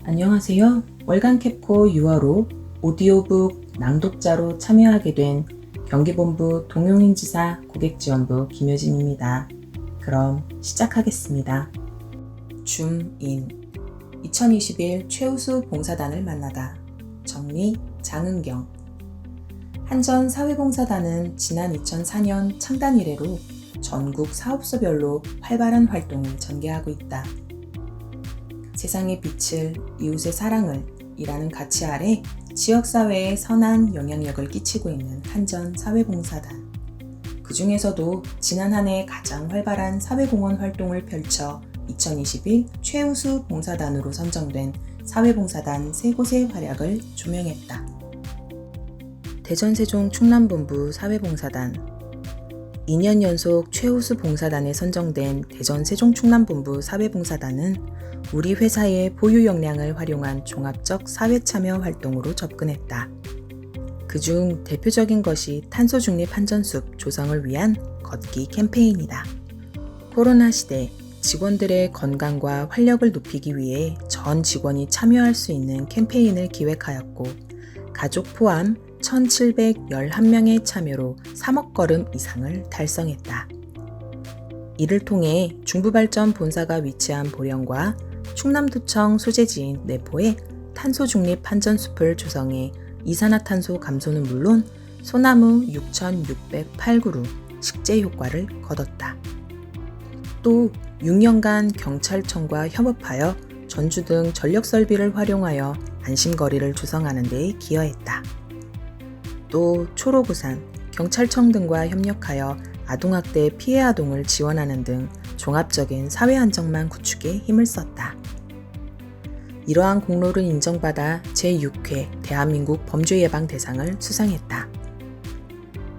안녕하세요. 월간 캡코 6월호 오디오북 낭독자로 참여하게 된 경기본부 동용인지사 고객지원부 김효진입니다. 그럼 시작하겠습니다. 줌인 2021 최우수 봉사단을 만나다. 정리 장은경. 한전 사회봉사단은 지난 2004년 창단 이래로 전국 사업소별로 활발한 활동을 전개하고 있다. 세상의 빛을, 이웃의 사랑을 이라는 가치 아래 지역사회에 선한 영향력을 끼치고 있는 한전 사회봉사단. 그 중에서도 지난 한 해 가장 활발한 사회공헌 활동을 펼쳐 2021 최우수 봉사단으로 선정된 사회봉사단 3곳의 활약을 조명했다. 대전 세종 충남본부 사회봉사단. 2년 연속 최우수 봉사단에 선정된 대전 세종 충남본부 사회봉사단은 우리 회사의 보유 역량을 활용한 종합적 사회참여 활동으로 접근했다. 그중 대표적인 것이 탄소 중립 한전숲 조성을 위한 걷기 캠페인이다. 코로나 시대 직원들의 건강과 활력을 높이기 위해 전 직원이 참여할 수 있는 캠페인을 기획하였고, 가족 포함 1,711명의 참여로 3억 걸음 이상을 달성했다. 이를 통해 중부발전 본사가 위치한 보령과 충남도청 소재지인 내포에 탄소 중립 한전숲을 조성해 이산화탄소 감소는 물론 소나무 6,608그루 식재 효과를 거뒀다. 또 6년간 경찰청과 협업하여 전주 등 전력 설비를 활용하여 안심거리를 조성하는 데 기여했다. 또 초록우산, 경찰청 등과 협력하여 아동학대 피해 아동을 지원하는 등 종합적인 사회 안정망 구축에 힘을 썼다. 이러한 공로를 인정받아 제6회 대한민국 범죄예방 대상을 수상했다.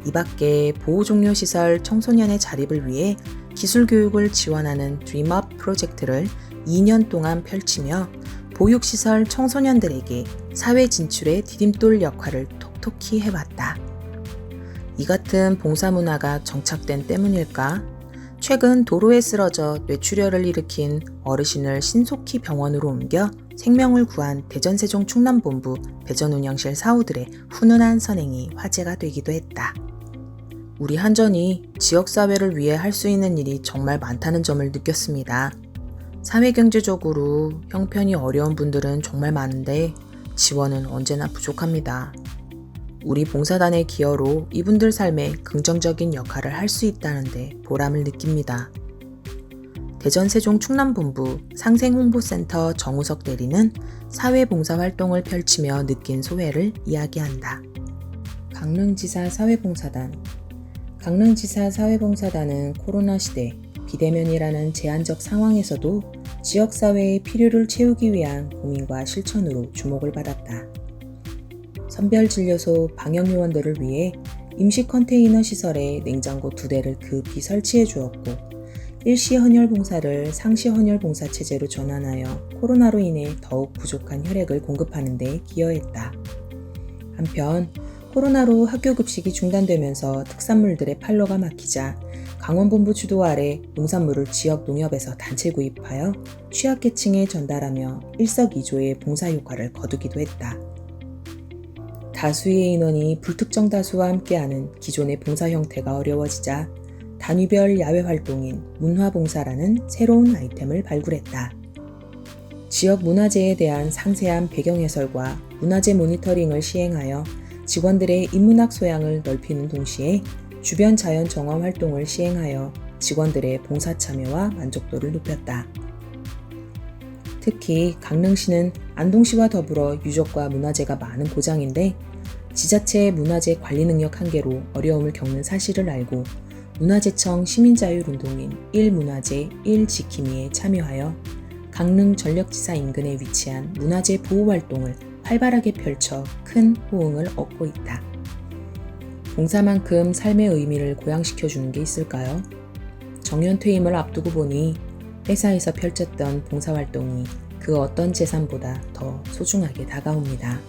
이 밖에 보호종료시설 청소년의 자립을 위해 기술교육을 지원하는 드림업 프로젝트를 2년 동안 펼치며 보육시설 청소년들에게 사회 진출의 디딤돌 역할을 톡톡히 해왔다. 이 같은 봉사문화가 정착된 때문일까? 최근 도로에 쓰러져 뇌출혈을 일으킨 어르신을 신속히 병원으로 옮겨 생명을 구한 대전 세종 충남본부 배전운영실 사우들의 훈훈한 선행이 화제가 되기도 했다. 우리 한전이 지역사회를 위해 할 수 있는 일이 정말 많다는 점을 느꼈습니다. 사회경제적으로 형편이 어려운 분들은 정말 많은데 지원은 언제나 부족합니다. 우리 봉사단의 기여로 이분들 삶에 긍정적인 역할을 할 수 있다는데 보람을 느낍니다. 대전 세종 충남본부 상생홍보센터 정우석 대리는 사회봉사활동을 펼치며 느낀 소회를 이야기한다. 강릉지사 사회봉사단. 강릉지사 사회봉사단은 코로나 시대 비대면이라는 제한적 상황에서도 지역사회의 필요를 채우기 위한 고민과 실천으로 주목을 받았다. 선별진료소 방역요원들을 위해 임시 컨테이너 시설에 냉장고 2대를 급히 설치해 주었고, 일시 헌혈 봉사를 상시 헌혈 봉사 체제로 전환하여 코로나로 인해 더욱 부족한 혈액을 공급하는 데 기여했다. 한편 코로나로 학교 급식이 중단되면서 특산물들의 판로가 막히자 강원본부 주도 아래 농산물을 지역 농협에서 단체 구입하여 취약계층에 전달하며 일석이조의 봉사 효과를 거두기도 했다. 다수의 인원이 불특정 다수와 함께하는 기존의 봉사 형태가 어려워지자 단위별 야외 활동인 문화봉사라는 새로운 아이템을 발굴했다. 지역 문화재에 대한 상세한 배경 해설과 문화재 모니터링을 시행하여 직원들의 인문학 소양을 넓히는 동시에 주변 자연 정화 활동을 시행하여 직원들의 봉사 참여와 만족도를 높였다. 특히 강릉시는 안동시와 더불어 유적과 문화재가 많은 고장인데 지자체의 문화재 관리 능력 한계로 어려움을 겪는 사실을 알고 문화재청 시민자율운동인 1문화재 1지킴이에 참여하여 강릉 전력지사 인근에 위치한 문화재 보호 활동을 활발하게 펼쳐 큰 호응을 얻고 있다. 봉사만큼 삶의 의미를 고양시켜주는 게 있을까요? 정년 퇴임을 앞두고 보니 회사에서 펼쳤던 봉사활동이 그 어떤 재산보다 더 소중하게 다가옵니다.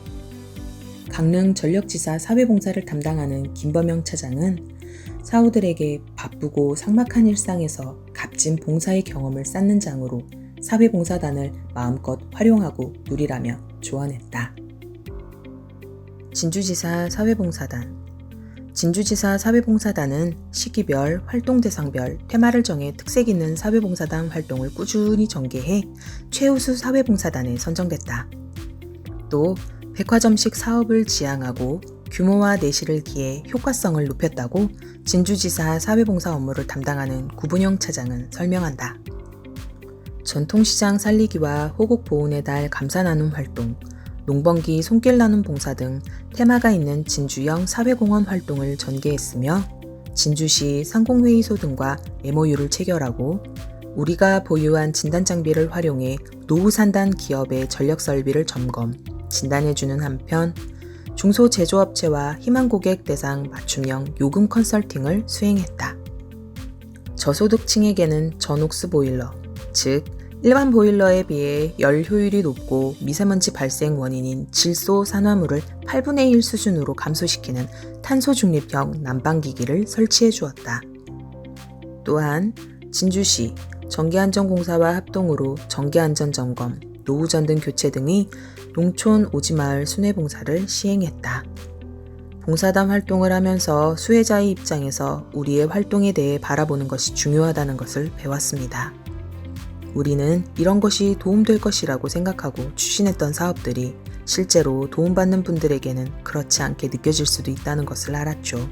강릉 전력지사 사회봉사를 담당하는 김범영 차장은 사우들에게 바쁘고 삭막한 일상에서 값진 봉사의 경험을 쌓는 장으로 사회봉사단을 마음껏 활용하고 누리라며 조언했다. 진주지사 사회봉사단. 진주지사 사회봉사단은 시기별, 활동대상별, 테마를 정해 특색 있는 사회봉사단 활동을 꾸준히 전개해 최우수 사회봉사단에 선정됐다. 또 백화점식 사업을 지향하고 규모와 내실을 기해 효과성을 높였다고 진주지사 사회봉사 업무를 담당하는 구분영 차장은 설명한다. 전통시장 살리기와 호국보훈의 달 감사 나눔 활동, 농번기 손길 나눔 봉사 등 테마가 있는 진주형 사회공헌 활동을 전개했으며 진주시 상공회의소 등과 MOU를 체결하고 우리가 보유한 진단장비를 활용해 노후산단 기업의 전력설비를 점검, 진단해주는 한편 중소제조업체와 희망고객 대상 맞춤형 요금 컨설팅을 수행했다. 저소득층에게는 전옥수 보일러, 즉 일반 보일러에 비해 열 효율이 높고 미세먼지 발생 원인인 질소 산화물을 8분의 1 수준으로 감소시키는 탄소 중립형 난방기기를 설치해 주었다. 또한 진주시 전기안전공사와 합동으로 전기안전점검, 노후전등 교체 등의 농촌 오지마을 순회봉사를 시행했다. 봉사단 활동을 하면서 수혜자의 입장에서 우리의 활동에 대해 바라보는 것이 중요하다는 것을 배웠습니다. 우리는 이런 것이 도움될 것이라고 생각하고 추진했던 사업들이 실제로 도움받는 분들에게는 그렇지 않게 느껴질 수도 있다는 것을 알았죠.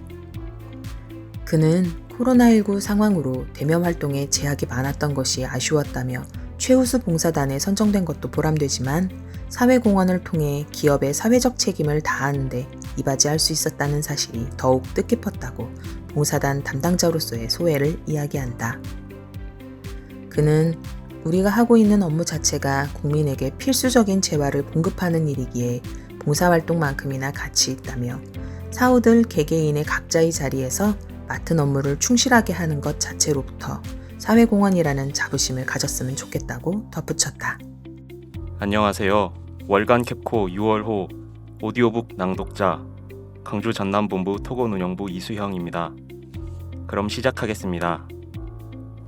그는 코로나19 상황으로 대면 활동에 제약이 많았던 것이 아쉬웠다며 최우수 봉사단에 선정된 것도 보람되지만 사회공헌을 통해 기업의 사회적 책임을 다하는데 이바지할 수 있었다는 사실이 더욱 뜻깊었다고 봉사단 담당자로서의 소회를 이야기한다. 그는 우리가 하고 있는 업무 자체가 국민에게 필수적인 재화를 공급하는 일이기에 봉사활동만큼이나 가치 있다며 사우들 개개인의 각자의 자리에서 맡은 업무를 충실하게 하는 것 자체로부터 사회공헌이라는 자부심을 가졌으면 좋겠다고 덧붙였다. 안녕하세요. 월간 캡코 6월호 오디오북 낭독자 강주 전남본부 토건운영부 이수형입니다. 그럼 시작하겠습니다.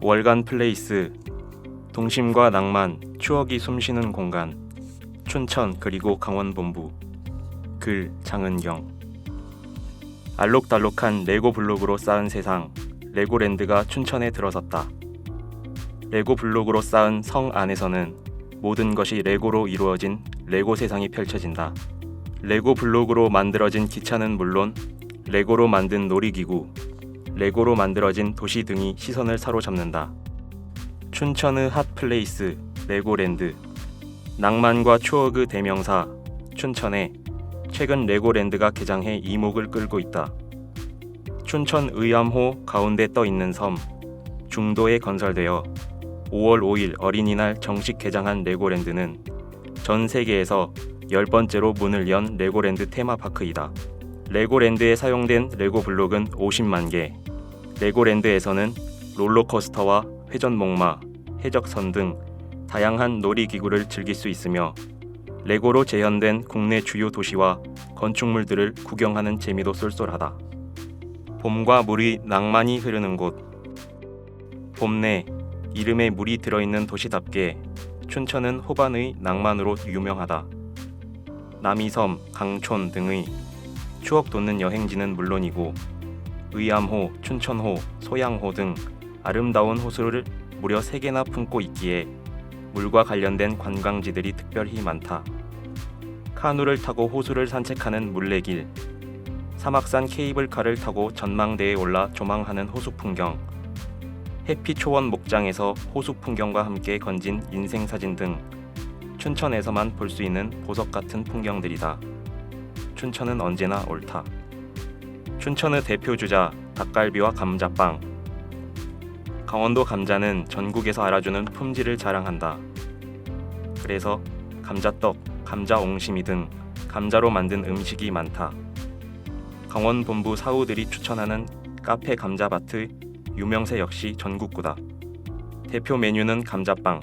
월간 플레이스 동심과 낭만, 추억이 숨쉬는 공간 춘천 그리고 강원본부 글 장은경. 알록달록한 레고 블록으로 쌓은 세상, 레고랜드가 춘천에 들어섰다. 레고 블록으로 쌓은 성 안에서는 모든 것이 레고로 이루어진 레고 세상이 펼쳐진다. 레고 블록으로 만들어진 기차는 물론 레고로 만든 놀이기구, 레고로 만들어진 도시 등이 시선을 사로잡는다. 춘천의 핫플레이스 레고랜드. 낭만과 추억의 대명사 춘천에 최근 레고랜드가 개장해 이목을 끌고 있다. 춘천 의암호 가운데 떠 있는 섬 중도에 건설되어 5월 5일 어린이날 정식 개장한 레고랜드는 전 세계에서 10번째로 문을 연 레고랜드 테마파크이다. 레고랜드에 사용된 레고 블록은 50만 개. 레고랜드에서는 롤러코스터와 회전목마, 해적선 등 다양한 놀이기구를 즐길 수 있으며 레고로 재현된 국내 주요 도시와 건축물들을 구경하는 재미도 쏠쏠하다. 봄과 물이 낭만이 흐르는 곳. 봄내 이름에 물이 들어있는 도시답게 춘천은 호반의 낭만으로 유명하다. 남이섬, 강촌 등의 추억 돋는 여행지는 물론이고 의암호, 춘천호, 소양호 등 아름다운 호수를 무려 3개나 품고 있기에 물과 관련된 관광지들이 특별히 많다. 카누를 타고 호수를 산책하는 물레길, 사막산 케이블카를 타고 전망대에 올라 조망하는 호수 풍경, 해피초원 목장에서 호수 풍경과 함께 건진 인생사진 등 춘천에서만 볼 수 있는 보석 같은 풍경들이다. 춘천은 언제나 옳다. 춘천의 대표 주자 닭갈비와 감자빵. 강원도 감자는 전국에서 알아주는 품질을 자랑한다. 그래서 감자떡, 감자옹심이 등 감자로 만든 음식이 많다. 강원본부 사우들이 추천하는 카페 감자밭의 유명세 역시 전국구다. 대표 메뉴는 감자빵.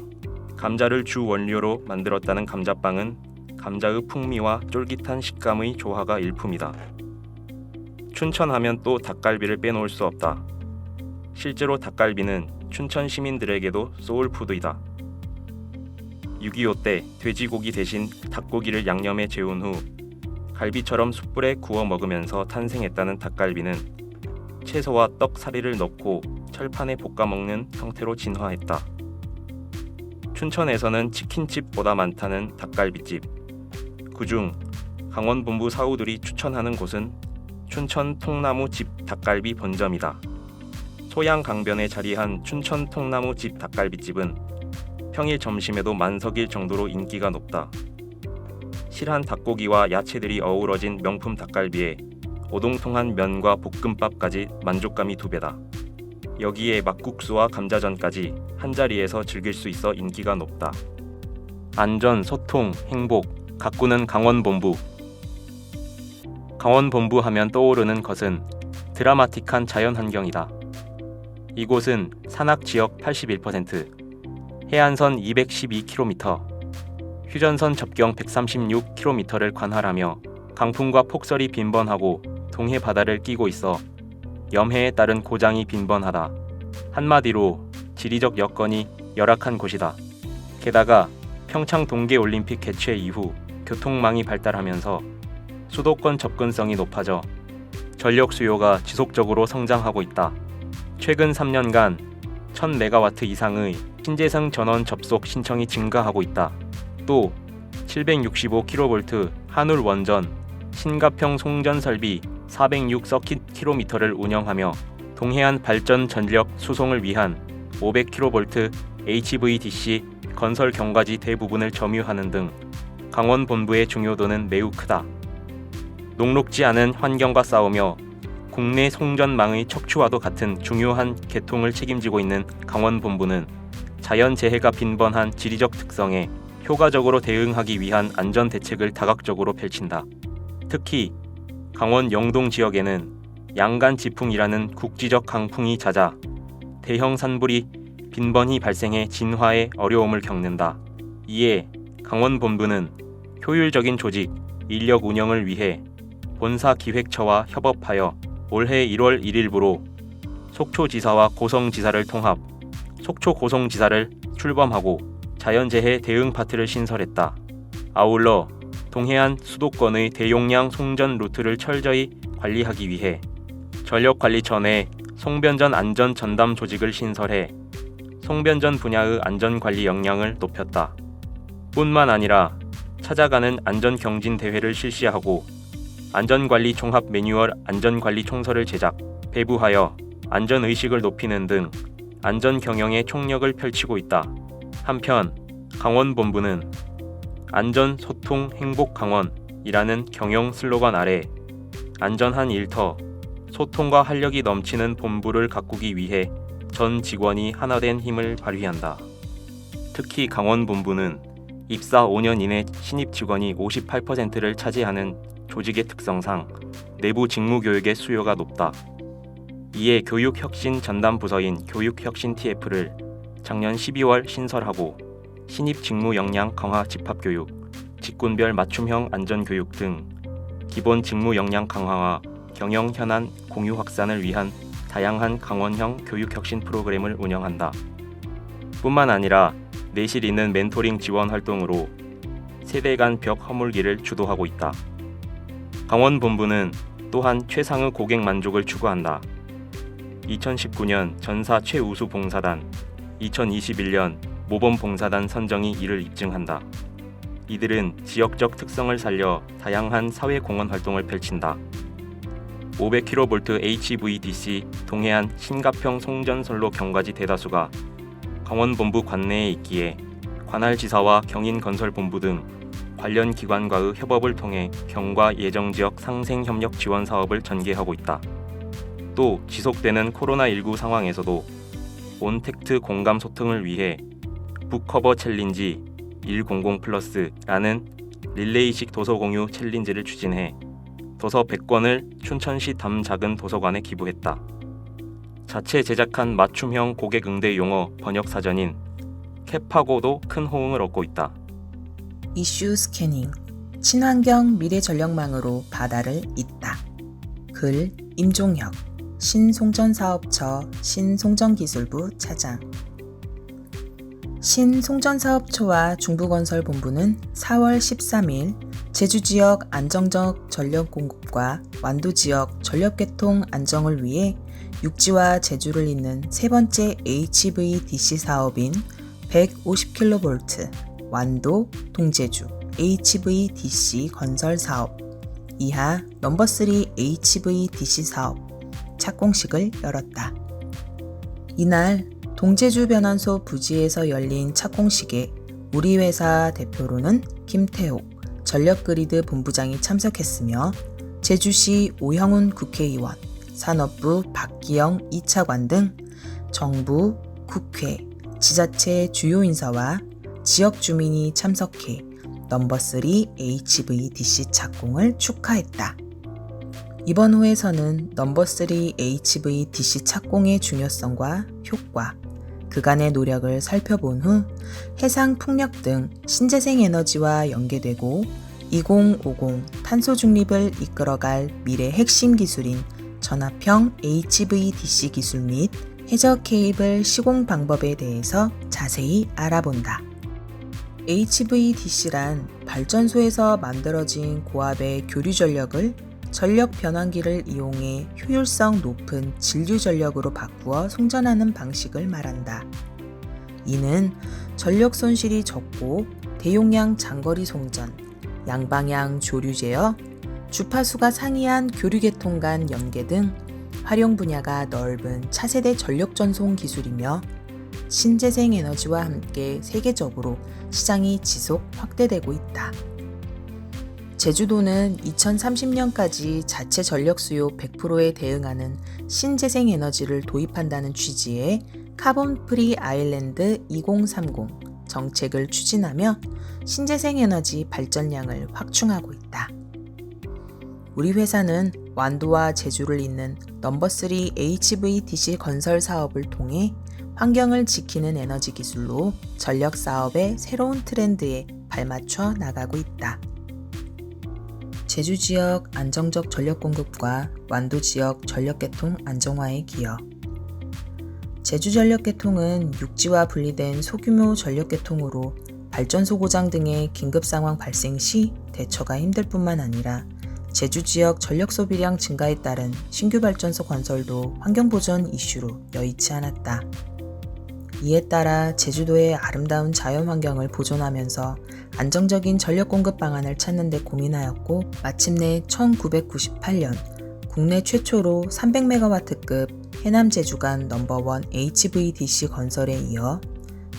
감자를 주 원료로 만들었다는 감자빵은 감자의 풍미와 쫄깃한 식감의 조화가 일품이다. 춘천하면 또 닭갈비를 빼놓을 수 없다. 실제로 닭갈비는 춘천 시민들에게도 소울푸드이다. 6.25 때 돼지고기 대신 닭고기를 양념에 재운 후 갈비처럼 숯불에 구워 먹으면서 탄생했다는 닭갈비는 채소와 떡 사리를 넣고 철판에 볶아 먹는 형태로 진화했다. 춘천에서는 치킨집보다 많다는 닭갈비집. 그중 강원본부 사우들이 추천하는 곳은 춘천 통나무 집 닭갈비 본점이다. 소양 강변에 자리한 춘천 통나무 집 닭갈비집은 평일 점심에도 만석일 정도로 인기가 높다. 실한 닭고기와 야채들이 어우러진 명품 닭갈비에 오동통한 면과 볶음밥까지 만족감이 2배다. 여기에 막국수와 감자전까지 한자리에서 즐길 수 있어 인기가 높다. 안전, 소통, 행복, 가꾸는 강원본부. 강원본부 하면 떠오르는 것은 드라마틱한 자연환경이다. 이곳은 산악지역 81%, 해안선 212km, 휴전선 접경 136km를 관할하며 강풍과 폭설이 빈번하고 동해 바다를 끼고 있어 염해에 따른 고장이 빈번하다. 한마디로 지리적 여건이 열악한 곳이다. 게다가 평창 동계올림픽 개최 이후 교통망이 발달하면서 수도권 접근성이 높아져 전력 수요가 지속적으로 성장하고 있다. 최근 3년간 1000메가와트 이상의 신재생 전원 접속 신청이 증가하고 있다. 또 765kV 한울 원전 신가평 송전 설비 406 서킷 킬로미터를 운영하며 동해안 발전 전력 수송을 위한 500kV HVDC 건설 경과지 대부분을 점유하는 등 강원 본부의 중요도는 매우 크다. 녹록지 않은 환경과 싸우며 국내 송전망의 척추와도 같은 중요한 개통을 책임지고 있는 강원 본부는 자연재해가 빈번한 지리적 특성에 효과적으로 대응하기 위한 안전 대책을 다각적으로 펼친다. 특히 강원 영동 지역에는 양간 지풍이라는 국지적 강풍이 잦아 대형 산불이 빈번히 발생해 진화에 어려움을 겪는다. 이에 강원 본부는 효율적인 조직, 인력 운영을 위해 본사 기획처와 협업하여 올해 1월 1일부로 속초지사와 고성지사를 통합, 속초 고성지사를 출범하고 자연재해 대응 파트를 신설했다. 아울러 동해안 수도권의 대용량 송전 루트를 철저히 관리하기 위해 전력관리청에 송변전 안전 전담 조직을 신설해 송변전 분야의 안전관리 역량을 높였다. 뿐만 아니라 찾아가는 안전경진 대회를 실시하고 안전관리 종합 매뉴얼 안전관리 총서를 제작, 배부하여 안전의식을 높이는 등 안전경영에 총력을 펼치고 있다. 한편 강원본부는 안전, 소통, 행복 강원이라는 경영 슬로건 아래 안전한 일터, 소통과 활력이 넘치는 본부를 가꾸기 위해 전 직원이 하나된 힘을 발휘한다. 특히 강원본부는 입사 5년 이내 신입 직원이 58%를 차지하는 조직의 특성상 내부 직무교육의 수요가 높다. 이에 교육혁신 전담 부서인 교육혁신 TF를 작년 12월 신설하고 신입 직무 역량 강화 집합교육, 직군별 맞춤형 안전교육 등 기본 직무 역량 강화와 경영 현안 공유 확산을 위한 다양한 강원형 교육혁신 프로그램을 운영한다. 뿐만 아니라 내실 있는 멘토링 지원 활동으로 세대 간 벽 허물기를 주도하고 있다. 강원본부는 또한 최상의 고객 만족을 추구한다. 2019년 전사 최우수 봉사단, 2021년 모범 봉사단 선정이 이를 입증한다. 이들은 지역적 특성을 살려 다양한 사회공헌 활동을 펼친다. 500kV HVDC 동해안 신가평 송전선로 경과지 대다수가 강원본부 관내에 있기에 관할지사와 경인건설본부 등 관련 기관과의 협업을 통해 경과 예정지역 상생협력 지원 사업을 전개하고 있다. 또 지속되는 코로나19 상황에서도 온택트 공감 소통을 위해 북커버 챌린지 100+라는 릴레이식 도서 공유 챌린지를 추진해 도서 100권을 춘천시 담작은 도서관에 기부했다. 자체 제작한 맞춤형 고객 응대 용어 번역 사전인 캡하고도 큰 호응을 얻고 있다. 이슈 스캐닝, 친환경 미래 전력망으로 바다를 잇다. 글 임종혁, 신송전사업처 신송전기술부 차장. 신송전사업초와 중부건설본부는 4월 13일 제주지역 안정적 전력공급과 완도지역 전력계통 안정을 위해 육지와 제주를 잇는 세 번째 HVDC 사업인 150kV 완도 동제주 HVDC 건설 사업 이하 넘버3 HVDC 사업 착공식을 열었다. 이날 동제주 변환소 부지에서 열린 착공식에 우리 회사 대표로는 김태옥 전력그리드 본부장이 참석했으며 제주시 오형훈 국회의원, 산업부 박기영 2차관 등 정부, 국회, 지자체 주요 인사와 지역 주민이 참석해 넘버3 HVDC 착공을 축하했다. 이번 호에서는 넘버3 HVDC 착공의 중요성과 효과, 그간의 노력을 살펴본 후 해상 풍력 등 신재생 에너지와 연계되고 2050 탄소 중립을 이끌어갈 미래 핵심 기술인 전압형 HVDC 기술 및 해저 케이블 시공 방법에 대해서 자세히 알아본다. HVDC란 발전소에서 만들어진 고압의 교류 전력을 전력 변환기를 이용해 효율성 높은 진류 전력으로 바꾸어 송전하는 방식을 말한다. 이는 전력 손실이 적고 대용량 장거리 송전, 양방향 조류 제어, 주파수가 상이한 교류계통 간 연계 등 활용 분야가 넓은 차세대 전력 전송 기술이며 신재생 에너지와 함께 세계적으로 시장이 지속 확대되고 있다. 제주도는 2030년까지 자체 전력 수요 100%에 대응하는 신재생 에너지를 도입한다는 취지의 카본 프리 아일랜드 2030 정책을 추진하며 신재생 에너지 발전량을 확충하고 있다. 우리 회사는 완도와 제주를 잇는 넘버3 HVDC 건설 사업을 통해 환경을 지키는 에너지 기술로 전력 사업의 새로운 트렌드에 발맞춰 나가고 있다. 제주 지역 안정적 전력 공급과 완도 지역 전력계통 안정화에 기여. 제주 전력계통은 육지와 분리된 소규모 전력계통으로 발전소 고장 등의 긴급 상황 발생 시 대처가 힘들 뿐만 아니라 제주 지역 전력 소비량 증가에 따른 신규 발전소 건설도 환경보전 이슈로 여의치 않았다. 이에 따라 제주도의 아름다운 자연환경을 보존하면서 안정적인 전력 공급 방안을 찾는 데 고민하였고 마침내 1998년 국내 최초로 300MW급 해남 제주 간 넘버1 HVDC 건설에 이어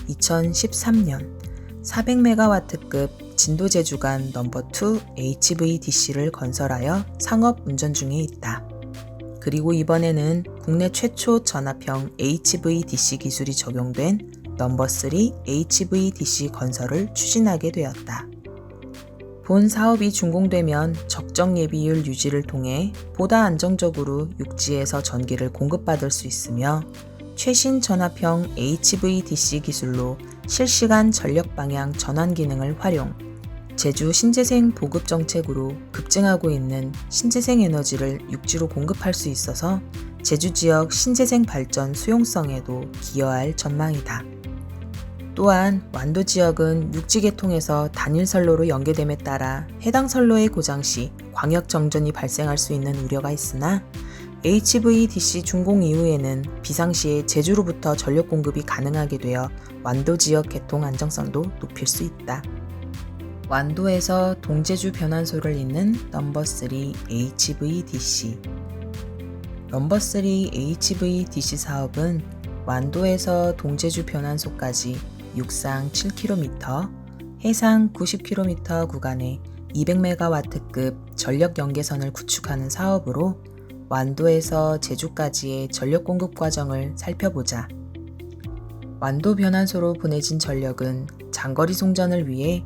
2013년 400MW급 진도 제주 간 넘버2 HVDC를 건설하여 상업 운전 중에 있다. 그리고 이번에는 국내 최초 전압형 HVDC 기술이 적용된 넘버3 HVDC 건설을 추진하게 되었다. 본 사업이 준공되면 적정 예비율 유지를 통해 보다 안정적으로 육지에서 전기를 공급받을 수 있으며 최신 전압형 HVDC 기술로 실시간 전력 방향 전환 기능을 활용, 제주 신재생 보급 정책으로 급증하고 있는 신재생 에너지를 육지로 공급할 수 있어서 제주 지역 신재생 발전 수용성에도 기여할 전망이다. 또한 완도 지역은 육지 계통에서 단일 선로로 연계됨에 따라 해당 선로의 고장 시 광역 정전이 발생할 수 있는 우려가 있으나 HVDC 준공 이후에는 비상시에 제주로부터 전력 공급이 가능하게 되어 완도 지역 계통 안정성도 높일 수 있다. 완도에서 동제주 변환소를 잇는 넘버3 HVDC. 넘버3 HVDC 사업은 완도에서 동제주 변환소까지 육상 7km, 해상 90km 구간에 200MW급 전력 연계선을 구축하는 사업으로 완도에서 제주까지의 전력 공급 과정을 살펴보자. 완도 변환소로 보내진 전력은 장거리 송전을 위해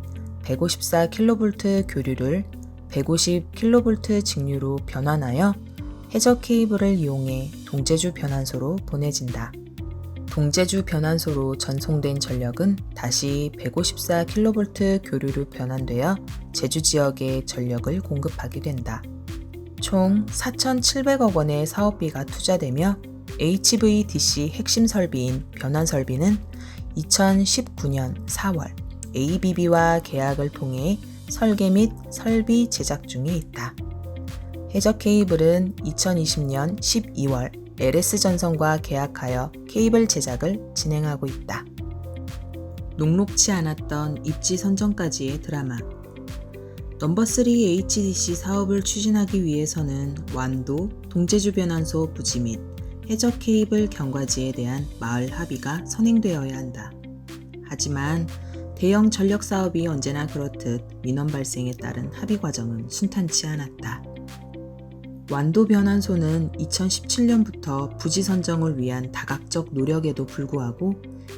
154kV 교류를 150kV 직류로 변환하여 해저 케이블을 이용해 동제주 변환소로 보내진다. 동제주 변환소로 전송된 전력은 다시 154kV 교류로 변환되어 제주 지역에 전력을 공급하게 된다. 총 4,700억 원의 사업비가 투자되며 HVDC 핵심 설비인 변환 설비는 2019년 4월 ABB와 계약을 통해 설계 및 설비 제작 중에 있다. 해저 케이블은 2020년 12월 LS전선과 계약하여 케이블 제작을 진행하고 있다. 녹록치 않았던 입지 선정까지의 드라마. 넘버3 HDC 사업을 추진하기 위해서는 완도, 동제주 변환소 부지 및 해저 케이블 경과지에 대한 마을 합의가 선행되어야 한다. 하지만 대형 전력 사업이 언제나 그렇듯 민원 발생에 따른 합의 과정은 순탄치 않았다. 완도 변환소는 2017년부터 부지 선정을 위한 다각적 노력에도 불구하고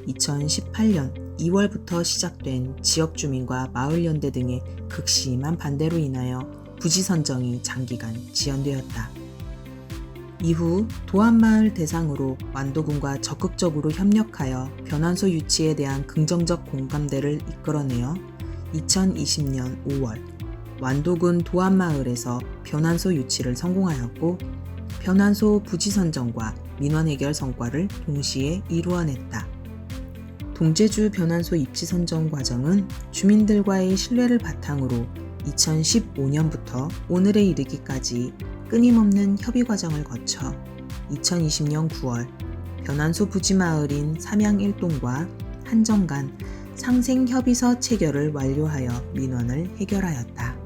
2018년 2월부터 시작된 지역 주민과 마을연대 등의 극심한 반대로 인하여 부지 선정이 장기간 지연되었다. 이후 도안마을 대상으로 완도군과 적극적으로 협력하여 변환소 유치에 대한 긍정적 공감대를 이끌어내어 2020년 5월 완도군 도안마을에서 변환소 유치를 성공하였고 변환소 부지 선정과 민원 해결 성과를 동시에 이루어냈다. 동제주 변환소 입지 선정 과정은 주민들과의 신뢰를 바탕으로 2015년부터 오늘에 이르기까지 끊임없는 협의 과정을 거쳐 2020년 9월 변환소 부지 마을인 삼양 1동과 한정간 상생협의서 체결을 완료하여 민원을 해결하였다.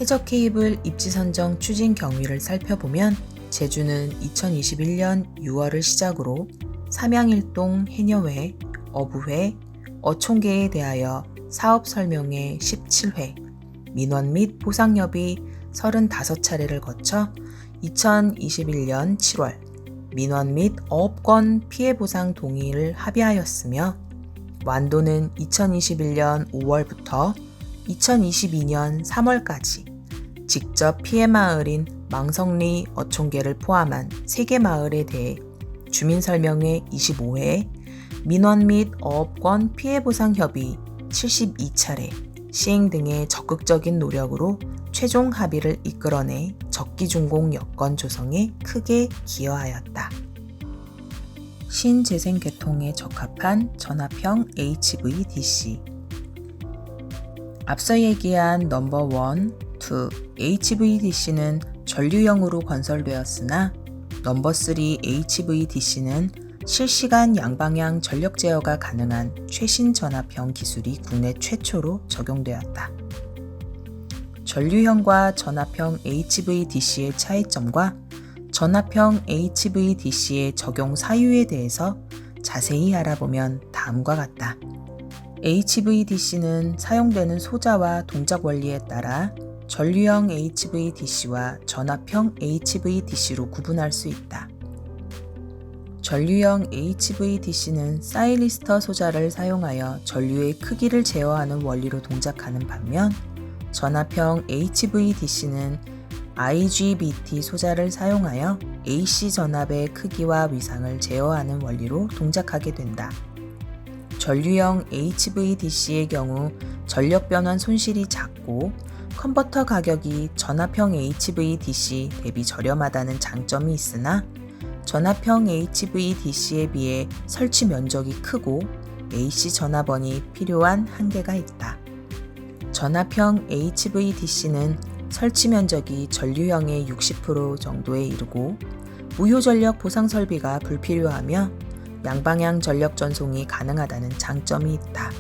해저 케이블 입지 선정 추진 경위를 살펴보면 제주는 2021년 6월을 시작으로 삼양 1동 해녀회, 어부회, 어촌계에 대하여 사업 설명회 17회, 민원 및 보상협의 35차례를 거쳐 2021년 7월 민원 및 어업권 피해보상 동의를 합의하였으며 완도는 2021년 5월부터 2022년 3월까지 직접 피해 마을인 망성리 어촌계를 포함한 3개 마을에 대해 주민설명회 25회, 민원 및 어업권 피해보상 협의 72차례, 시행 등의 적극적인 노력으로 최종 합의를 이끌어내 적기준공 여건 조성에 크게 기여하였다. 신재생 계통에 적합한 전압형 HVDC. 앞서 얘기한 넘버1, 2 HVDC는 전류형으로 건설되었으나 넘버3 HVDC는 실시간 양방향 전력 제어가 가능한 최신 전압형 기술이 국내 최초로 적용되었다. 전류형과 전압형 HVDC의 차이점과 전압형 HVDC의 적용 사유에 대해서 자세히 알아보면 다음과 같다. HVDC는 사용되는 소자와 동작 원리에 따라 전류형 HVDC와 전압형 HVDC로 구분할 수 있다. 전류형 HVDC는 사이리스터 소자를 사용하여 전류의 크기를 제어하는 원리로 동작하는 반면 전압형 HVDC는 IGBT 소자를 사용하여 AC 전압의 크기와 위상을 제어하는 원리로 동작하게 된다. 전류형 HVDC의 경우 전력 변환 손실이 작고 컨버터 가격이 전압형 HVDC 대비 저렴하다는 장점이 있으나 전압형 HVDC에 비해 설치 면적이 크고 AC 전압원이 필요한 한계가 있다. 전압형 HVDC는 설치 면적이 전류형의 60% 정도에 이르고 무효 전력 보상 설비가 불필요하며 양방향 전력 전송이 가능하다는 장점이 있다.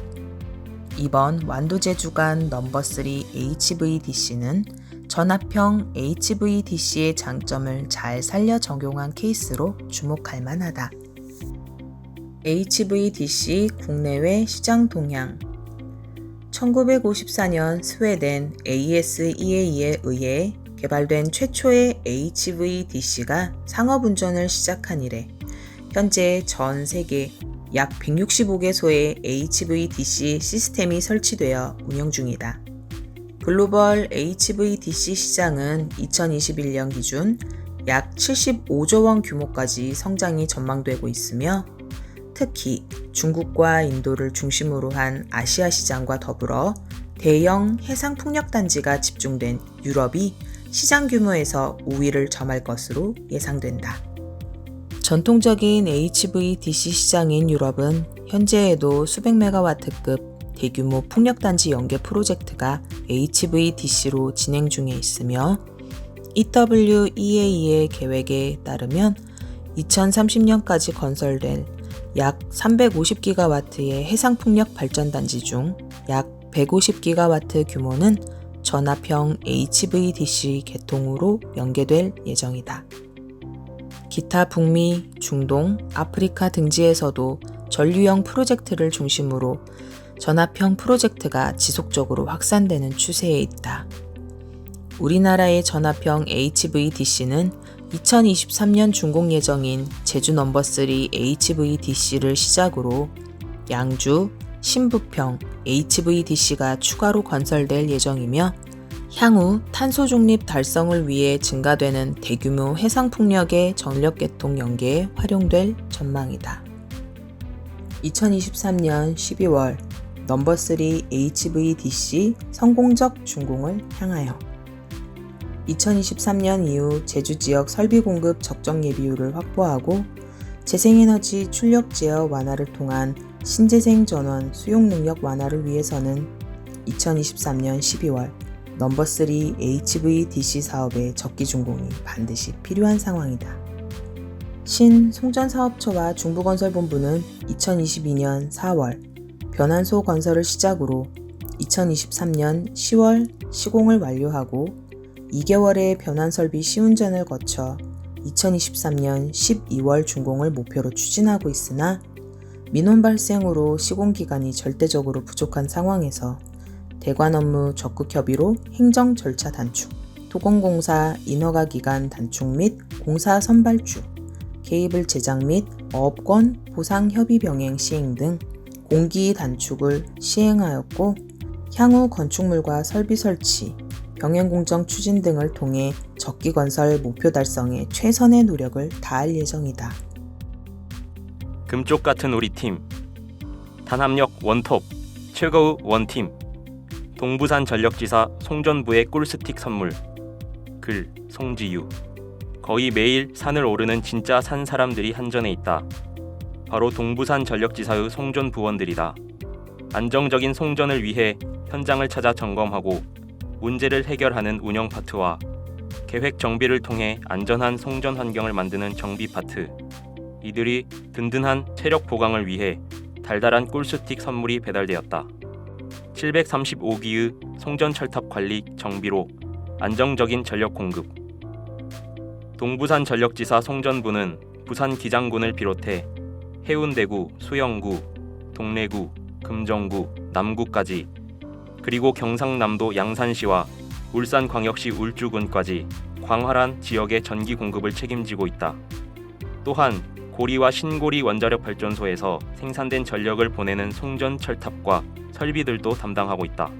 이번 완도제주 간 넘버3 HVDC는 전압형 HVDC의 장점을 잘 살려 적용한 케이스로 주목할 만하다. HVDC 국내외 시장 동향. 1954년 스웨덴 ASEA에 의해 개발된 최초의 HVDC가 상업운전을 시작한 이래 현재 전 세계 약 165개소의 HVDC 시스템이 설치되어 운영 중이다. 글로벌 HVDC 시장은 2021년 기준 약 75조 원 규모까지 성장이 전망되고 있으며 특히 중국과 인도를 중심으로 한 아시아 시장과 더불어 대형 해상 풍력단지가 집중된 유럽이 시장 규모에서 우위를 점할 것으로 예상된다. 전통적인 HVDC 시장인 유럽은 현재에도 수백 메가와트급 대규모 풍력단지 연계 프로젝트가 HVDC로 진행 중에 있으며 EWEA의 계획에 따르면 2030년까지 건설될 약 350기가와트의 해상풍력 발전단지 중 약 150기가와트 규모는 전압형 HVDC 계통으로 연계될 예정이다. 기타 북미, 중동, 아프리카 등지에서도 전류형 프로젝트를 중심으로 전압형 프로젝트가 지속적으로 확산되는 추세에 있다. 우리나라의 전압형 HVDC는 2023년 준공 예정인 제주 넘버3 HVDC를 시작으로 양주, 신부평 HVDC가 추가로 건설될 예정이며 향후 탄소 중립 달성을 위해 증가되는 대규모 해상풍력의 전력계통 연계에 활용될 전망이다. 2023년 12월 넘버3 HVDC 성공적 준공을 향하여 2023년 이후 제주 지역 설비 공급 적정 예비율을 확보하고 재생에너지 출력 제어 완화를 통한 신재생 전원 수용 능력 완화를 위해서는 2023년 12월 넘버3 HVDC 사업의 적기 준공이 반드시 필요한 상황이다. 신송전사업처와 중부건설본부는 2022년 4월 변환소 건설을 시작으로 2023년 10월 시공을 완료하고 2개월의 변환설비 시운전을 거쳐 2023년 12월 준공을 목표로 추진하고 있으나 민원 발생으로 시공 기간이 절대적으로 부족한 상황에서 대관 업무 적극 협의로 행정 절차 단축, 토건공사 인허가 기간 단축 및 공사 선발주, 케이블 제작 및 어업권 보상 협의 병행 시행 등 공기 단축을 시행하였고 향후 건축물과 설비 설치, 병행 공정 추진 등을 통해 적기 건설 목표 달성에 최선의 노력을 다할 예정이다. 금쪽 같은 우리 팀, 단합력 원톱, 최고의 원팀, 동부산 전력지사 송전부의 꿀스틱 선물. 글 송지유. 거의 매일 산을 오르는 진짜 산 사람들이 한전에 있다. 바로 동부산 전력지사의 송전 부원들이다. 안정적인 송전을 위해 현장을 찾아 점검하고 문제를 해결하는 운영 파트와 계획 정비를 통해 안전한 송전 환경을 만드는 정비 파트. 이들이 든든한 체력 보강을 위해 달달한 꿀스틱 선물이 배달되었다. 735기의 송전 철탑 관리 정비로 안정적인 전력 공급. 동부산 전력지사 송전부는 부산 기장군을 비롯해 해운대구, 수영구, 동래구, 금정구, 남구까지 그리고 경상남도 양산시와 울산광역시 울주군까지 광활한 지역의 전기 공급을 책임지고 있다. 또한 고리와 신고리 원자력 발전소에서 생산된 전력을 보내는 송전 철탑과 설비들도 담당하고 있다.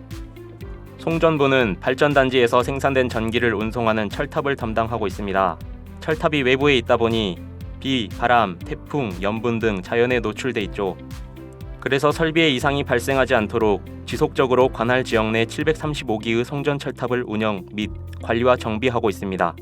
송전부는 발전단지에서 생산된 전기를 운송하는 철탑을 담당하고 있습니다. 철탑이 외부에 있다 보니 비, 바람, 태풍, 염분 등 자연에 노출돼 있죠. 그래서 설비에 이상이 발생하지 않도록 지속적으로 관할 지역 내 735기의 송전 철탑을 운영 및 관리와 정비하고 있습니다.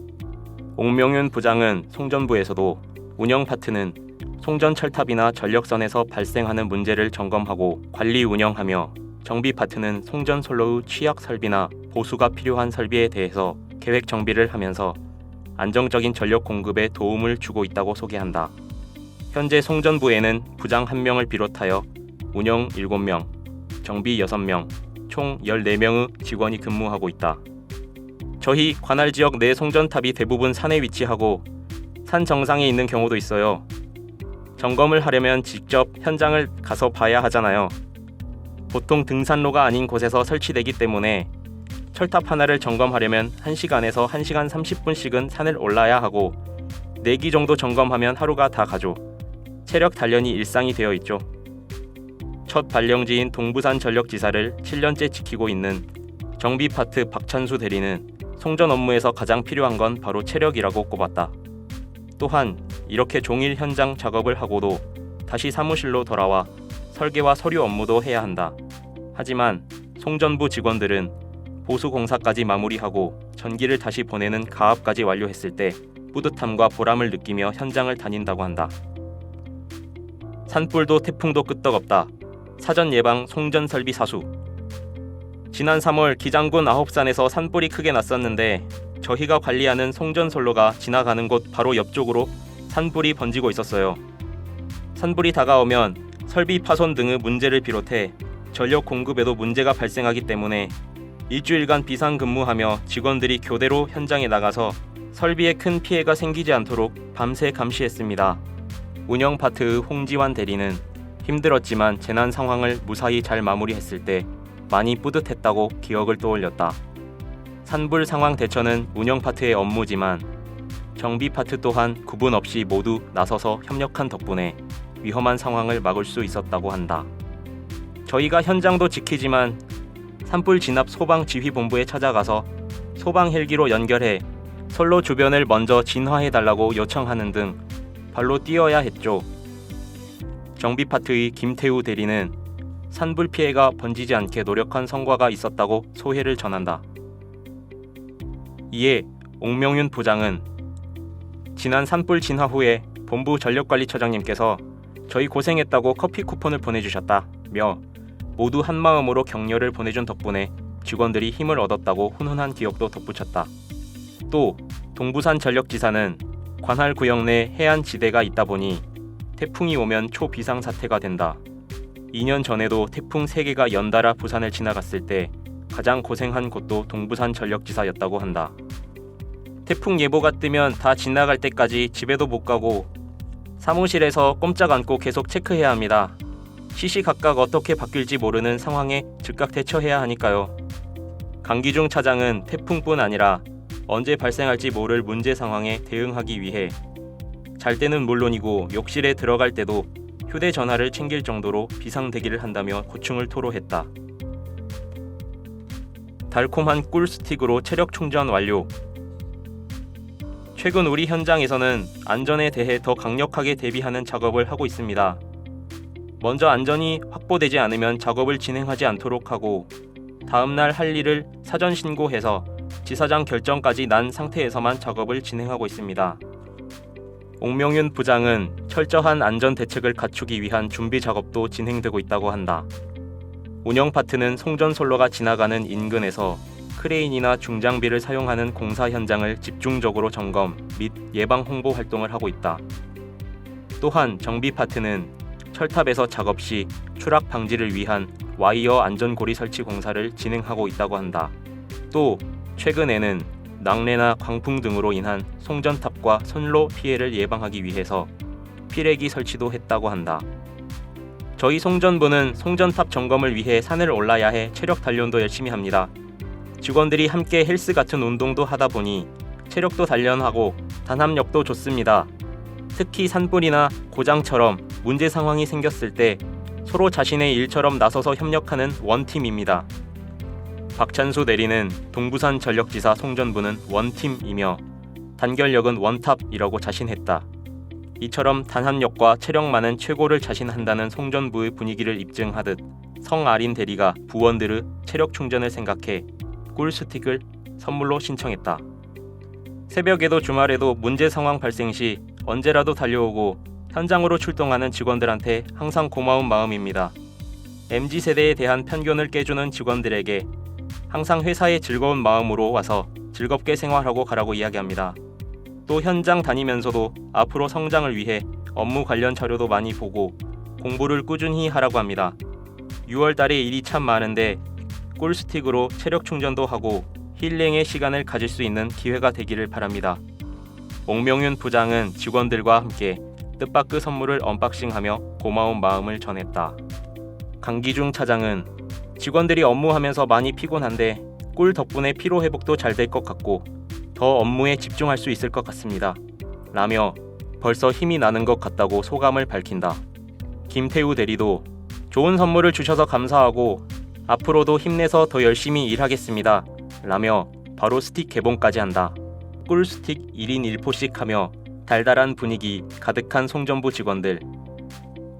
옥명윤 부장은 송전부에서도 운영 파트는 송전 철탑이나 전력선에서 발생하는 문제를 점검하고 관리 운영하며 정비 파트는 송전 선로의 취약 설비나 보수가 필요한 설비에 대해서 계획 정비를 하면서 안정적인 전력 공급에 도움을 주고 있다고 소개한다. 현재 송전부에는 부장 1명을 비롯하여 운영 7명, 정비 6명, 총 14명의 직원이 근무하고 있다. 저희 관할 지역 내 송전탑이 대부분 산에 위치하고 산 정상에 있는 경우도 있어요. 점검을 하려면 직접 현장을 가서 봐야 하잖아요. 보통 등산로가 아닌 곳에서 설치되기 때문에 철탑 하나를 점검하려면 1시간에서 1시간 30분씩은 산을 올라야 하고 4기 정도 점검하면 하루가 다 가죠. 체력 단련이 일상이 되어 있죠. 첫 발령지인 동부산 전력지사를 7년째 지키고 있는 정비 파트 박찬수 대리는 송전 업무에서 가장 필요한 건 바로 체력이라고 꼽았다. 또한 이렇게 종일 현장 작업을 하고도 다시 사무실로 돌아와 설계와 서류 업무도 해야 한다. 하지만 송전부 직원들은 보수 공사까지 마무리하고 전기를 다시 보내는 가압까지 완료했을 때 뿌듯함과 보람을 느끼며 현장을 다닌다고 한다. 산불도 태풍도 끄떡없다. 사전 예방 송전 설비 사수. 지난 3월 기장군 아홉산에서 산불이 크게 났었는데 저희가 관리하는 송전솔로가 지나가는 곳 바로 옆쪽으로 산불이 번지고 있었어요. 산불이 다가오면 설비 파손 등의 문제를 비롯해 전력 공급에도 문제가 발생하기 때문에 일주일간 비상근무하며 직원들이 교대로 현장에 나가서 설비에 큰 피해가 생기지 않도록 밤새 감시했습니다. 운영 파트의 홍지환 대리는 힘들었지만 재난 상황을 무사히 잘 마무리했을 때 많이 뿌듯했다고 기억을 떠올렸다. 산불 상황 대처는 운영 파트의 업무지만 정비 파트 또한 구분 없이 모두 나서서 협력한 덕분에 위험한 상황을 막을 수 있었다고 한다. 저희가 현장도 지키지만 산불 진압 소방지휘본부에 찾아가서 소방 헬기로 연결해 선로 주변을 먼저 진화해달라고 요청하는 등 발로 뛰어야 했죠. 정비 파트의 김태우 대리는 산불 피해가 번지지 않게 노력한 성과가 있었다고 소회를 전한다. 이에 옥명윤 부장은 지난 산불 진화 후에 본부 전력관리처장님께서 저희 고생했다고 커피 쿠폰을 보내주셨다며 모두 한마음으로 격려를 보내준 덕분에 직원들이 힘을 얻었다고 훈훈한 기억도 덧붙였다. 또 동부산 전력지사는 관할 구역 내 해안 지대가 있다 보니 태풍이 오면 초비상사태가 된다. 2년 전에도 태풍 3개가 연달아 부산을 지나갔을 때 가장 고생한 곳도 동부산 전력지사였다고 한다. 태풍 예보가 뜨면 다 지나갈 때까지 집에도 못 가고 사무실에서 꼼짝 않고 계속 체크해야 합니다. 시시각각 어떻게 바뀔지 모르는 상황에 즉각 대처해야 하니까요. 강기중 차장은 태풍뿐 아니라 언제 발생할지 모를 문제 상황에 대응하기 위해 잘 때는 물론이고 욕실에 들어갈 때도 휴대전화를 챙길 정도로 비상대기를 한다며 고충을 토로했다. 달콤한 꿀 스틱으로 체력 충전 완료. 최근 우리 현장에서는 안전에 대해 더 강력하게 대비하는 작업을 하고 있습니다. 먼저 안전이 확보되지 않으면 작업을 진행하지 않도록 하고 다음날 할 일을 사전 신고해서 지사장 결정까지 난 상태에서만 작업을 진행하고 있습니다. 옥명윤 부장은 철저한 안전 대책을 갖추기 위한 준비 작업도 진행되고 있다고 한다. 운영 파트는 송전솔로가 지나가는 인근에서 크레인이나 중장비를 사용하는 공사 현장을 집중적으로 점검 및 예방 홍보 활동을 하고 있다. 또한 정비 파트는 철탑에서 작업 시 추락 방지를 위한 와이어 안전고리 설치 공사를 진행하고 있다고 한다. 또 최근에는 낙뢰나 광풍 등으로 인한 송전탑과 선로 피해를 예방하기 위해서 피래기 설치도 했다고 한다. 저희 송전부는 송전탑 점검을 위해 산을 올라야 해 체력 단련도 열심히 합니다. 직원들이 함께 헬스 같은 운동도 하다 보니 체력도 단련하고 단합력도 좋습니다. 특히 산불이나 고장처럼 문제 상황이 생겼을 때 서로 자신의 일처럼 나서서 협력하는 원팀입니다. 박찬수 대리는 동부산 전력지사 송전부는 원팀이며 단결력은 원탑이라고 자신했다. 이처럼 단합력과 체력만은 최고를 자신한다는 송전부의 분위기를 입증하듯 성아린 대리가 부원들의 체력 충전을 생각해 꿀스틱을 선물로 신청했다. 새벽에도 주말에도 문제 상황 발생 시 언제라도 달려오고 현장으로 출동하는 직원들한테 항상 고마운 마음입니다. MZ세대에 대한 편견을 깨주는 직원들에게 항상 회사에 즐거운 마음으로 와서 즐겁게 생활하고 가라고 이야기합니다. 또 현장 다니면서도 앞으로 성장을 위해 업무 관련 자료도 많이 보고 공부를 꾸준히 하라고 합니다. 6월 달에 일이 참 많은데 꿀스틱으로 체력 충전도 하고 힐링의 시간을 가질 수 있는 기회가 되기를 바랍니다. 옥명윤 부장은 직원들과 함께 뜻밖의 선물을 언박싱하며 고마운 마음을 전했다. 강기중 차장은 직원들이 업무하면서 많이 피곤한데 꿀 덕분에 피로 회복도 잘 될 것 같고 더 업무에 집중할 수 있을 것 같습니다. 라며 벌써 힘이 나는 것 같다고 소감을 밝힌다. 김태우 대리도 좋은 선물을 주셔서 감사하고 앞으로도 힘내서 더 열심히 일하겠습니다. 라며 바로 스틱 개봉까지 한다. 꿀 스틱 1인 1포씩 하며 달달한 분위기 가득한 송전부 직원들.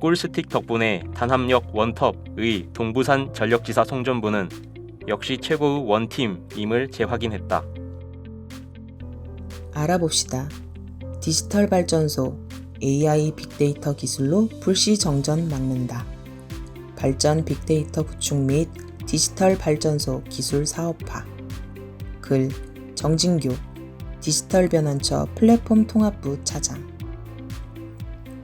꿀 스틱 덕분에 단합력 원톱의 동부산 전력지사 송전부는 역시 최고의 원팀임을 재확인했다. 알아봅시다. 디지털 발전소 AI 빅데이터 기술로 불시 정전 막는다. 발전 빅데이터 구축 및 디지털 발전소 기술 사업화. 글 정진규 디지털 변환처 플랫폼 통합부 차장.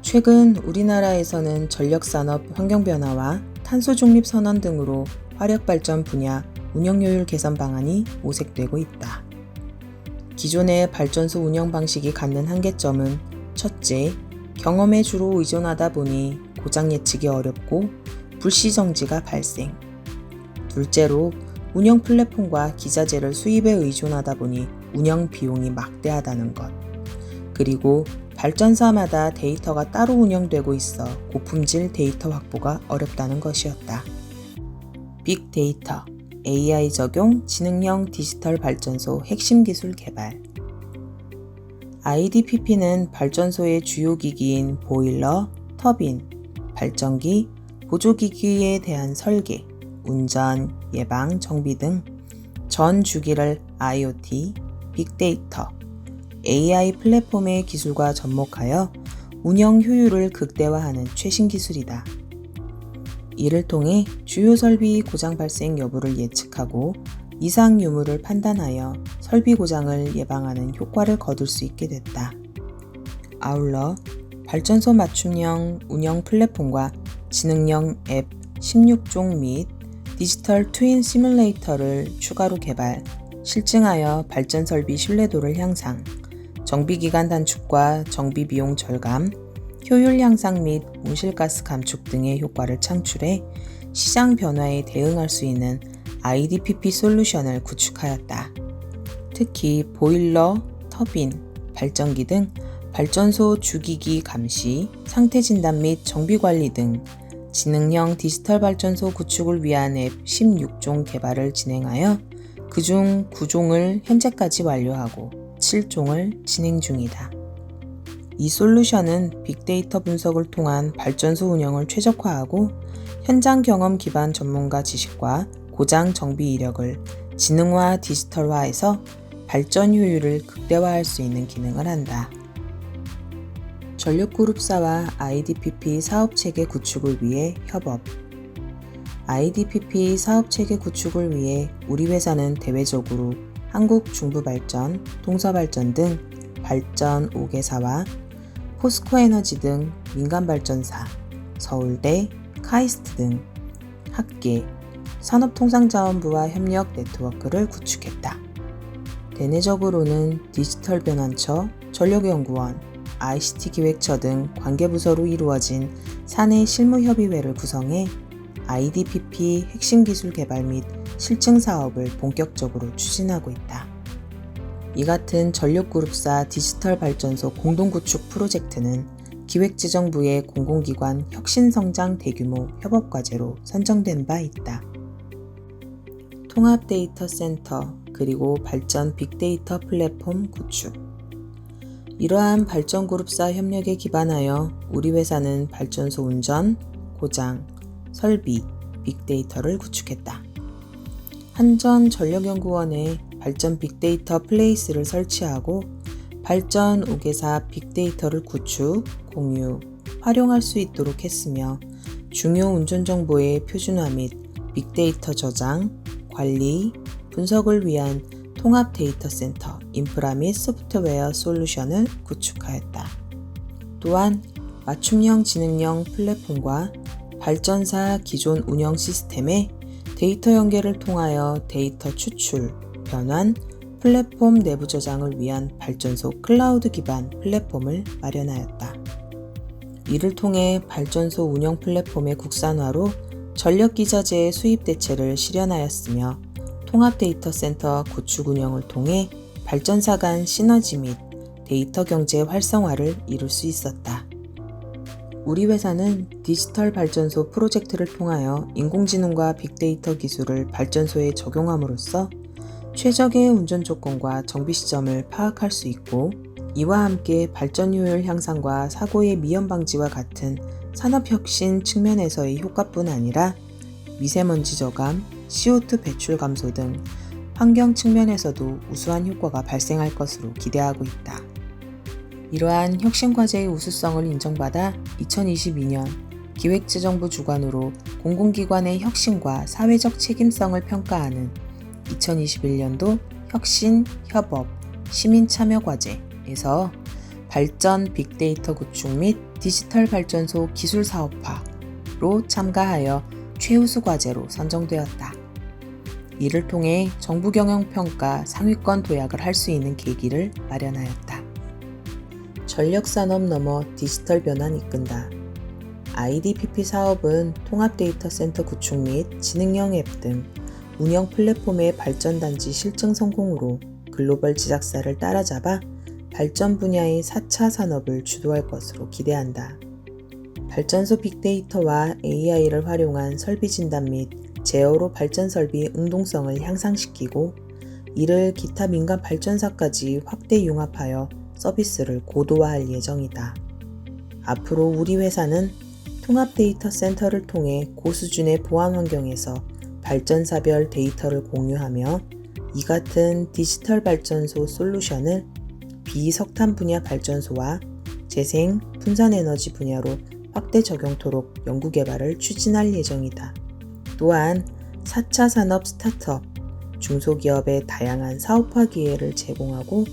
최근 우리나라에서는 전력산업 환경 변화와 탄소 중립 선언 등으로 화력 발전 분야 운영 효율 개선 방안이 모색되고 있다. 기존의 발전소 운영 방식이 갖는 한계점은 첫째, 경험에 주로 의존하다 보니 고장 예측이 어렵고 불시 정지가 발생. 둘째로 운영 플랫폼과 기자재를 수입에 의존하다 보니 운영 비용이 막대하다는 것. 그리고 발전사마다 데이터가 따로 운영되고 있어 고품질 데이터 확보가 어렵다는 것이었다. 빅데이터, AI 적용 지능형 디지털 발전소 핵심 기술 개발. IDPP는 발전소의 주요 기기인 보일러, 터빈, 발전기, 보조기기에 대한 설계, 운전, 예방, 정비 등 전 주기를 IoT, 빅데이터, AI 플랫폼의 기술과 접목하여 운영 효율을 극대화하는 최신 기술이다. 이를 통해 주요 설비 고장 발생 여부를 예측하고 이상 유무를 판단하여 설비 고장을 예방하는 효과를 거둘 수 있게 됐다. 아울러 발전소 맞춤형 운영 플랫폼과 지능형 앱 16종 및 디지털 트윈 시뮬레이터를 추가로 개발, 실증하여 발전 설비 신뢰도를 향상, 정비기간 단축과 정비 비용 절감, 효율 향상 및 온실가스 감축 등의 효과를 창출해 시장 변화에 대응할 수 있는 IDPP 솔루션을 구축하였다. 특히 보일러, 터빈, 발전기 등 발전소 주기기 감시, 상태 진단 및 정비 관리 등 지능형 디지털 발전소 구축을 위한 앱 16종 개발을 진행하여 그중 9종을 현재까지 완료하고 7종을 진행 중이다. 이 솔루션은 빅데이터 분석을 통한 발전소 운영을 최적화하고 현장 경험 기반 전문가 지식과 고장 정비 이력을 지능화 디지털화해서 발전 효율을 극대화할 수 있는 기능을 한다. 전력그룹사와 IDPP 사업체계 구축을 위해 협업. IDPP 사업체계 구축을 위해 우리 회사는 대외적으로 한국중부발전, 동서발전 등 발전 5개사와 포스코에너지 등 민간발전사, 서울대, 카이스트 등 학계, 산업통상자원부와 협력 네트워크를 구축했다. 대내적으로는 디지털 변환처, 전력연구원, ICT기획처 등 관계부서로 이루어진 사내 실무협의회를 구성해 IDPP 핵심 기술 개발 및 실증 사업을 본격적으로 추진하고 있다. 이 같은 전력그룹사 디지털 발전소 공동구축 프로젝트는 기획재정부의 공공기관 혁신성장 대규모 협업과제로 선정된 바 있다. 통합 데이터 센터 그리고 발전 빅데이터 플랫폼 구축. 이러한 발전그룹사 협력에 기반하여 우리 회사는 발전소 운전, 고장, 설비, 빅데이터를 구축했다. 한전전력연구원에 발전 빅데이터 플레이스를 설치하고 발전 5개사 빅데이터를 구축, 공유, 활용할 수 있도록 했으며 중요 운전 정보의 표준화 및 빅데이터 저장, 관리, 분석을 위한 통합 데이터 센터, 인프라 및 소프트웨어 솔루션을 구축하였다. 또한 맞춤형 지능형 플랫폼과 발전사 기존 운영 시스템에 데이터 연계를 통하여 데이터 추출, 변환, 플랫폼 내부 저장을 위한 발전소 클라우드 기반 플랫폼을 마련하였다. 이를 통해 발전소 운영 플랫폼의 국산화로 전력기자재의 수입 대체를 실현하였으며 통합 데이터 센터 구축 운영을 통해 발전사 간 시너지 및 데이터 경제 활성화를 이룰 수 있었다. 우리 회사는 디지털 발전소 프로젝트를 통하여 인공지능과 빅데이터 기술을 발전소에 적용함으로써 최적의 운전 조건과 정비 시점을 파악할 수 있고 이와 함께 발전 효율 향상과 사고의 미연 방지와 같은 산업혁신 측면에서의 효과뿐 아니라 미세먼지 저감, CO2 배출 감소 등 환경 측면에서도 우수한 효과가 발생할 것으로 기대하고 있다. 이러한 혁신과제의 우수성을 인정받아 2022년 기획재정부 주관으로 공공기관의 혁신과 사회적 책임성을 평가하는 2021년도 혁신, 협업, 시민참여과제에서 발전 빅데이터 구축 및 디지털 발전소 기술 사업화로 참가하여 최우수 과제로 선정되었다. 이를 통해 정부 경영평가 상위권 도약을 할 수 있는 계기를 마련하였다. 전력산업 넘어 디지털 변환 이끈다. IDPP 사업은 통합데이터센터 구축 및 지능형 앱 등 운영 플랫폼의 발전단지 실증 성공으로 글로벌 제작사를 따라잡아 발전 분야의 4차 산업을 주도할 것으로 기대한다. 발전소 빅데이터와 AI를 활용한 설비 진단 및 제어로 발전 설비 응동성을 향상시키고 이를 기타 민간 발전사까지 확대 융합하여 서비스를 고도화할 예정이다. 앞으로 우리 회사는 통합 데이터 센터를 통해 고수준의 보안 환경에서 발전사별 데이터를 공유하며 이 같은 디지털 발전소 솔루션을 비석탄 분야 발전소와 재생, 분산에너지 분야로 확대 적용토록 연구개발을 추진할 예정이다. 또한 4차 산업 스타트업, 중소기업의 다양한 사업화 기회를 제공하고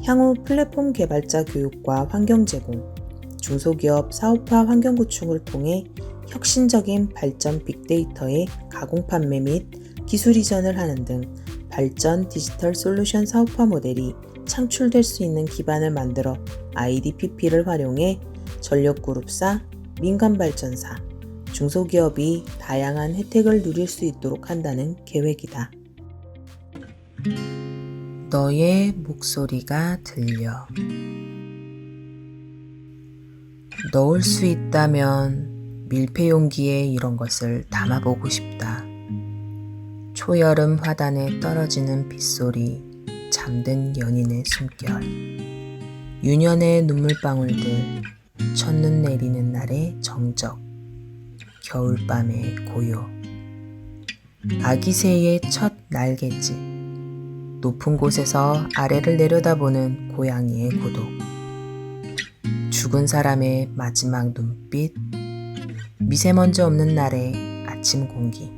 향후 플랫폼 개발자 교육과 환경 제공, 중소기업 사업화 환경 구축을 통해 혁신적인 발전 빅데이터의 가공 판매 및 기술 이전을 하는 등 발전 디지털 솔루션 사업화 모델이 창출될 수 있는 기반을 만들어 IDPP를 활용해 전력그룹사, 민간발전사, 중소기업이 다양한 혜택을 누릴 수 있도록 한다는 계획이다. 너의 목소리가 들려. 넣을 수 있다면 밀폐 용기에 이런 것을 담아보고 싶다. 초여름 화단에 떨어지는 빗소리, 잠든 연인의 숨결, 유년의 눈물방울들, 첫눈 내리는 날의 정적, 겨울밤의 고요, 아기 새의 첫 날갯짓, 높은 곳에서 아래를 내려다보는 고양이의 고독, 죽은 사람의 마지막 눈빛, 미세먼지 없는 날의 아침 공기,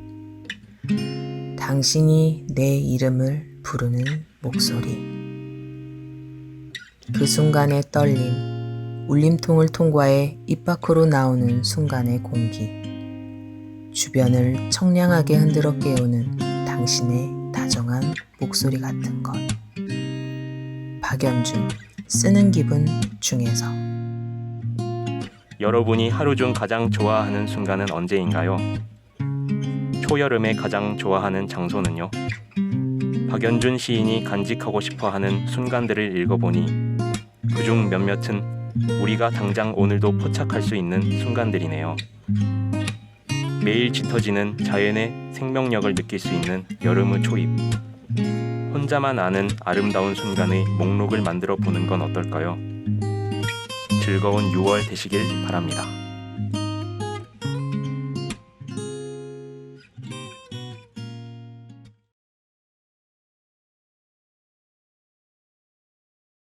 당신이 내 이름을 부르는 목소리, 그 순간의 떨림, 울림통을 통과해 입 밖으로 나오는 순간의 공기, 주변을 청량하게 흔들어 깨우는 당신의 다정한 목소리 같은 것. 박연준, 쓰는 기분 중에서. 여러분이 하루 중 가장 좋아하는 순간은 언제인가요? 초여름에 가장 좋아하는 장소는요? 박연준 시인이 간직하고 싶어하는 순간들을 읽어보니 그중 몇몇은 우리가 당장 오늘도 포착할 수 있는 순간들이네요. 매일 짙어지는 자연의 생명력을 느낄 수 있는 여름의 초입. 혼자만 아는 아름다운 순간의 목록을 만들어 보는 건 어떨까요? 즐거운 6월 되시길 바랍니다.